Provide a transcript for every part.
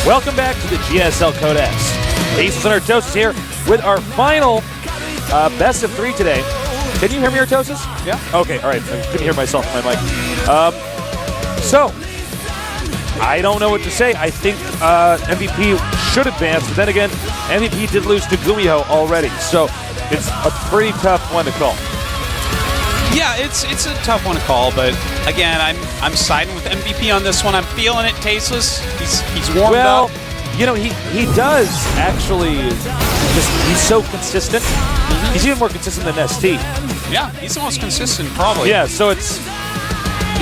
Welcome back to the GSL Codex. Aces and Artosis here with our final best of 3 today. Can you hear me, Artosis? Yeah. Okay, all right. I couldn't hear myself on my mic. So, I don't know what to say. I think MVP should advance, but then again, MVP did lose to GuMiho already, so it's a pretty tough one to call. Yeah, it's a tough one to call, but again, I'm siding with MVP on this one. I'm feeling it, Tasteless. He's warmed up. You know, he does actually. He's so consistent. Mm-hmm. He's even more consistent than ST. Yeah, he's the most consistent, probably. Yeah, so it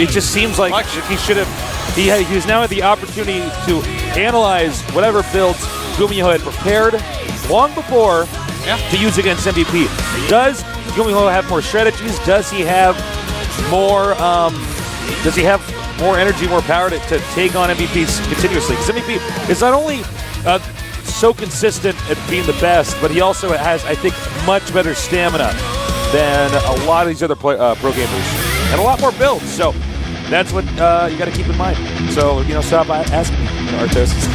just seems like he should have. He was now at the opportunity to analyze whatever builds GuMiho had prepared long before to use against MVP. Does GuMiho have more strategies? Does he have more? Does he have more energy, more power to take on MVPs continuously? Because MVP is not only so consistent at being the best, but he also has, I think, much better stamina than a lot of these other pro gamers, and a lot more builds. So that's what you got to keep in mind. So stop by asking me, Artosis.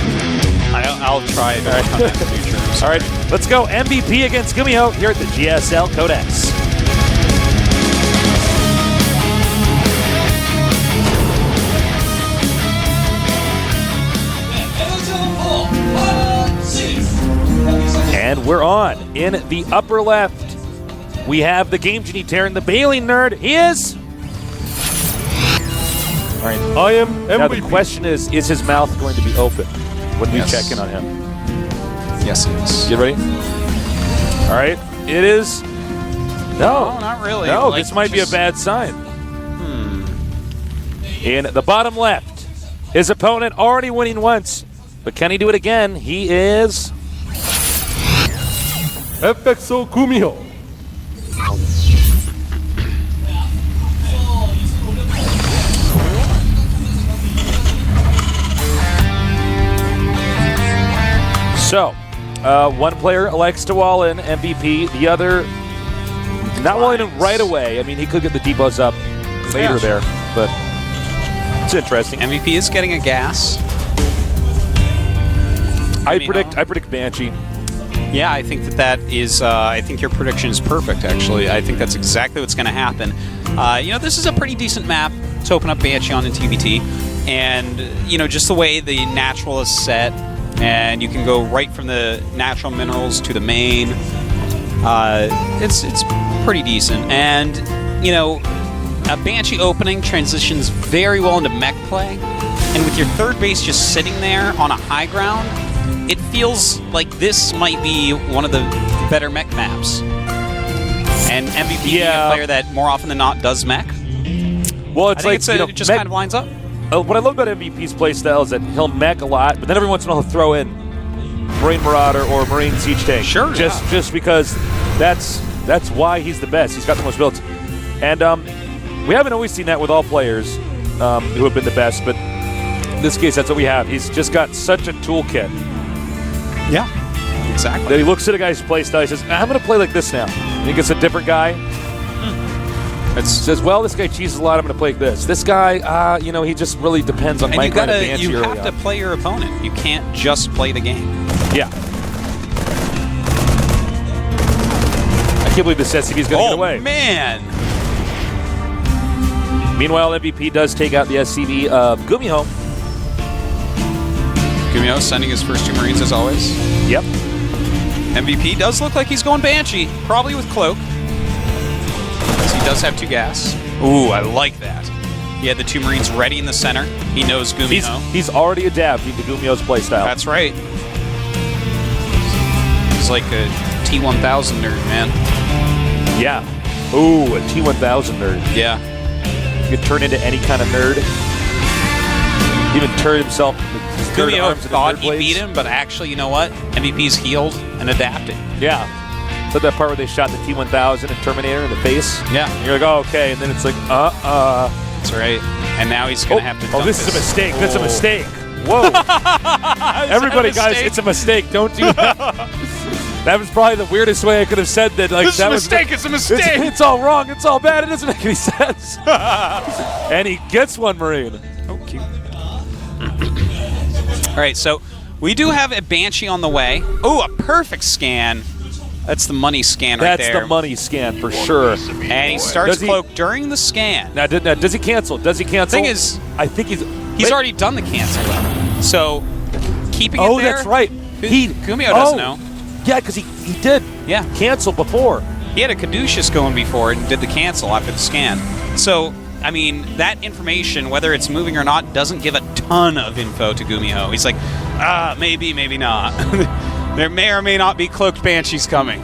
I'll try it in the future. All right, let's go. MVP against GuMiho here at the GSL Codex. And we're on. In the upper left, we have the Game Genie Terran, the Bailing Nerd. He is... All right. I am MVP. Now the question is his mouth going to be open when we check in on him? Yes, it is. Get ready? All right. It is... No, not really. No, this might be a bad sign. In the bottom left, his opponent already winning once, but can he do it again? He is... FXO GuMiho. So, one player elects to wall in MVP, the other not walling in right away. I mean, he could get the debuffs up later there, but it's interesting. MVP is getting a gas. I predict Banshee. Yeah, I think that is. I think your prediction is perfect. Actually, I think that's exactly what's going to happen. This is a pretty decent map to open up Banshee on in TBT, and just the way the natural is set, and you can go right from the natural minerals to the main. It's pretty decent, and a Banshee opening transitions very well into mech play, and with your third base just sitting there on a high ground. It feels like this might be one of the better mech maps. And MVP being a player that more often than not does mech. Well, it's it just kind of lines up. What I love about MVP's playstyle is that he'll mech a lot, but then every once in a while he'll throw in Marine Marauder or Marine Siege Tank. Sure. Just because that's why he's the best. He's got the most builds. And we haven't always seen that with all players who have been the best, but in this case, that's what we have. He's just got such a toolkit. Yeah, exactly. Then he looks at a guy's playstyle. He says, "I'm going to play like this now." And he gets a different guy. It says, "Well, this guy cheeses a lot. I'm going to play like this." This guy, he just really depends on my kind of Banshee. You have to play your opponent. You can't just play the game. Yeah. I can't believe this SCV is going to get away. Oh man! Meanwhile, MVP does take out the SCV of GuMiho. GuMiho sending his first 2 Marines as always. Yep. MVP does look like he's going Banshee, probably with Cloak. Because he does have 2 gas. Ooh, I like that. He had the 2 Marines ready in the center. He knows GuMiho. He's already adapted to GuMiho's playstyle. That's right. He's like a T1000 nerd, man. Yeah. Ooh, a T1000 nerd. Yeah. He could turn into any kind of nerd. Even turn himself. GuMiho thought he beat him, but actually, you know what? MVP's healed and adapted. Yeah. So that part where they shot the T1000 and Terminator in the face? Yeah. And you're like, oh, okay. And then it's like, That's right. And now he's going to have to dunk this is a mistake. That's a mistake. Whoa. Everybody, guys, it's a mistake. Don't do that. That was probably the weirdest way I could have said that. Like, this is a mistake. It's a mistake. It's all wrong. It's all bad. It doesn't make any sense. And he gets 1 Marine. Oh, cute. All right, so We do have a Banshee on the way. Oh, a perfect scan. That's the money scan right there. That's the money scan for sure. And he starts Cloak during the scan. Now, does he cancel? Does he cancel? Thing is, I think he's already done the cancel, though. So, keeping it there. Oh, that's right. GuMiho doesn't know. Yeah, because he did cancel before. He had a Caduceus going before and did the cancel after the scan. So, I mean, that information, whether it's moving or not, doesn't give a ton of info to GuMiho. He's like, maybe, maybe not. There may or may not be cloaked Banshees coming.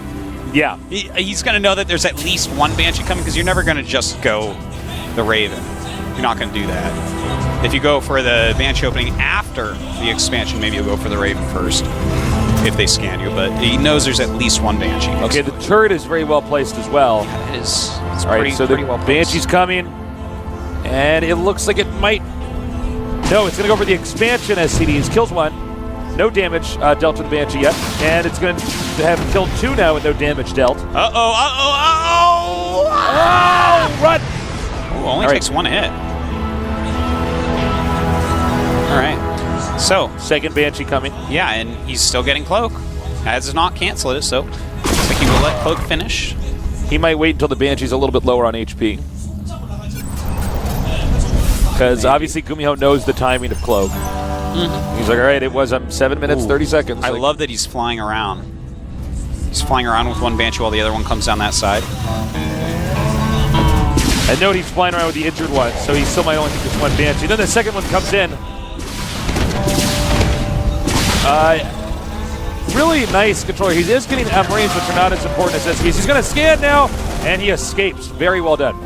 Yeah. He's going to know that there's at least one Banshee coming because you're never going to just go the Raven. You're not going to do that. If you go for the Banshee opening after the expansion, maybe you'll go for the Raven first if they scan you, but he knows there's at least one Banshee. Okay, the turret is very well placed as well. Yeah, it is. It's all right, so pretty the well placed. Banshee's coming, and it looks like it might... No, it's going to go for the expansion as CDs. Kills one. No damage dealt to the Banshee yet, and it's going to have killed 2 now with no damage dealt. Uh-oh! Oh, run! Ooh, only takes one hit. All right. So, second Banshee coming. Yeah, and he's still getting Cloak. Has not canceled it, so looks like he will let Cloak finish. He might wait until the Banshee's a little bit lower on HP. Because obviously GuMiho knows the timing of Cloak. He's like, all right, it was 7 minutes, 30 seconds. I love that he's flying around. He's flying around with one Banshee while the other one comes down that side. And note he's flying around with the injured one, so he still might only think it's one Banshee. Then the second one comes in. Really nice controller. He is getting Marines, which are not as important as SPs. He's going to scan now, and he escapes. Very well done.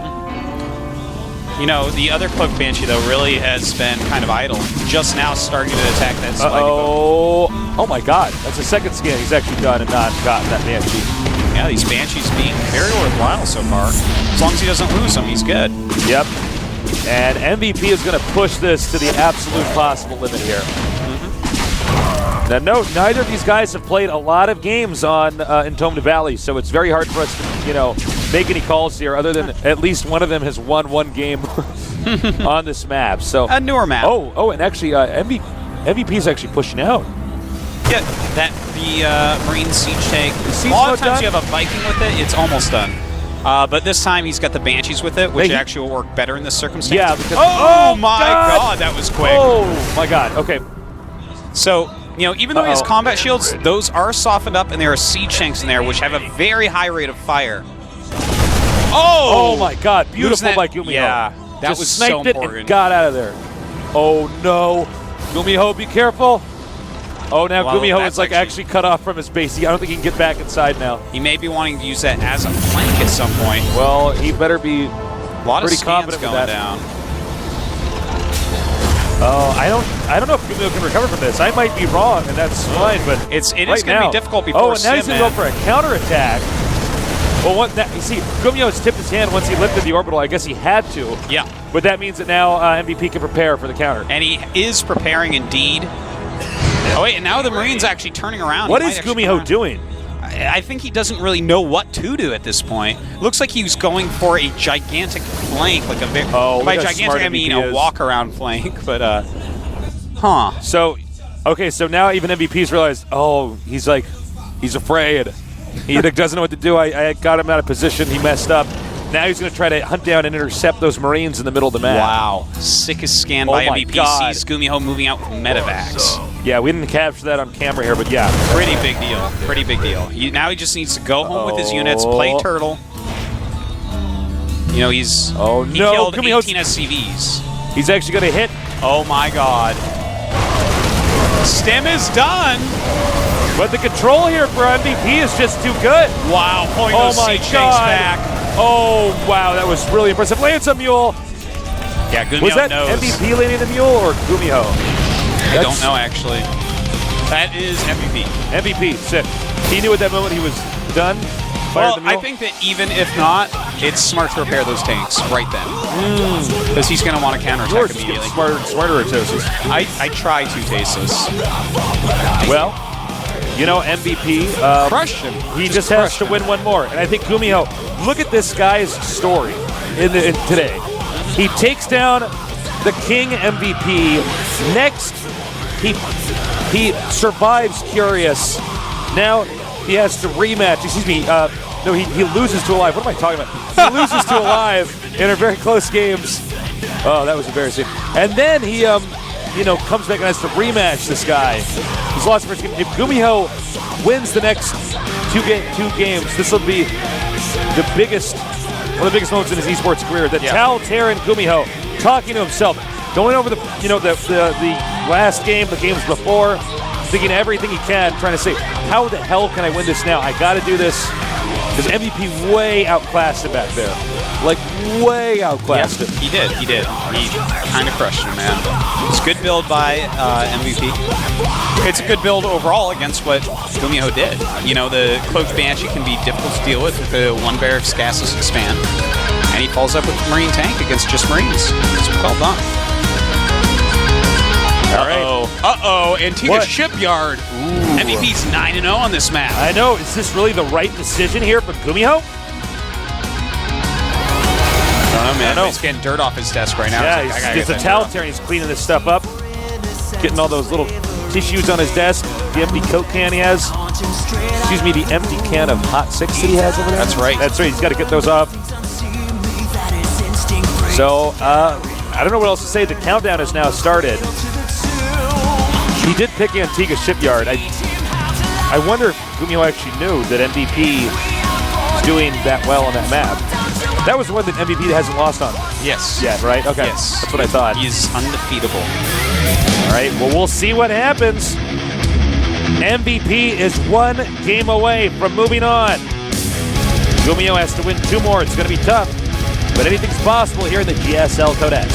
You know, the other Cloak Banshee, though, really has been kind of idle. Just now starting to attack that sliding boat. Oh my god. That's the second scan he's actually done and not gotten that Banshee. Yeah, these Banshees being very worthwhile so far. As long as he doesn't lose them, he's good. Yep. And MVP is going to push this to the absolute possible limit here. Now, note, neither of these guys have played a lot of games on Entombed Valley, so it's very hard for us to, make any calls here, other than at least one of them has won one game on this map. So a newer map. Oh, and actually, MVP is actually pushing out. Yeah, the Marine Siege tank. A lot of times you have a Viking with it, it's almost done. But this time he's got the Banshees with it, which actually will work better in this circumstance. Yeah, because oh my god, that was quick. Oh my god. Okay. So, even though he has combat shields, those are softened up, and there are siege tanks in there, which have a very high rate of fire. Oh my god, beautiful by GuMiho. Yeah, that just was sniped so important. It and got out of there. Oh no. GuMiho, be careful. Oh, now GuMiho is actually cut off from his base. I don't think he can get back inside now. He may be wanting to use that as a flank at some point. Well, he better be pretty confident going with that. down. Oh, I don't know if GuMiho can recover from this. I might be wrong, and that's fine, but it is going to be difficult before and now he's going to go for a counterattack. Well, you see, GuMiho's tipped his hand once he lifted the orbital. I guess he had to. Yeah. But that means that now MVP can prepare for the counter. And he is preparing indeed. Oh, wait, and now the Marine's actually turning around. What is GuMiho doing? I think he doesn't really know what to do at this point. Looks like he was going for a gigantic flank, like a by gigantic I mean a walk-around flank, but So, okay, so now even MVP's realized, he's afraid. He doesn't know what to do. I got him out of position. He messed up. Now he's going to try to hunt down and intercept those Marines in the middle of the map. Wow. Sickest scan by MVP. Sees GuMiho moving out with medevacs. Yeah, we didn't capture that on camera here, but yeah. Pretty big deal. Pretty big deal. Now he just needs to go home with his units, play Turtle. He killed 18 SCVs. He's actually going to hit. Oh my god. Stem is done. But the control here for MVP is just too good. Wow, pulling those siege tanks back. Oh, wow, that was really impressive. Lands a mule. Yeah, GuMiho was that knows. MVP landing the mule or GuMiho? I don't know, actually. That is MVP. MVP, sick. He knew at that moment he was done. Well, I think that even if not, it's smart to repair those tanks right then. Because he's going to want to counterattack immediately. Smarter at Tosis. I try to taste this. Well, MVP crushed him. He just has to win one more. And I think GuMiho, look at this guy's story in today. He takes down the King MVP. Next he survives Curious. Now he has to rematch. Excuse me. No, he loses to Alive. What am I talking about? He loses to Alive in a very close games. Oh, that was embarrassing. And then he, comes back and has to rematch this guy. He's lost the first game. If GuMiho wins the next two games, this will be the biggest, one of the biggest moments in his esports career. The Tal Terran GuMiho talking to himself, going over the last game, the games before, thinking everything he can, trying to say, how the hell can I win this now? I got to do this. Because MVP way outclassed him back there. Like, way outclassed him. He did. He kind of crushed him, man. It's a good build by MVP. It's a good build overall against what GuMiho did. The Cloaked Banshee can be difficult to deal with the one Barracks Gases expand. And he follows up with Marine Tank against just Marines. It's well done. Uh-oh, Antigua Shipyard. Ooh. MVP's 9-0 on this map. I know. Is this really the right decision here for GuMiho? I don't know, man. He's getting dirt off his desk right now. Yeah, he's a Tal Terran. He's cleaning this stuff up. Getting all those little tissues on his desk. The empty Coke can he has. Excuse me, the empty can of Hot 6 that he has over there. That's right. That's right. He's got to get those off. So, I don't know what else to say. The countdown has now started. He did pick Antigua Shipyard. I wonder if GuMiho actually knew that MVP is doing that well on that map. That was the one that MVP hasn't lost on. Yes. Yeah, right? Okay. Yes. That's what I thought. He's undefeatable. All right, well, we'll see what happens. MVP is one game away from moving on. GuMiho has to win 2 more. It's going to be tough, but anything's possible here in the GSL Codex.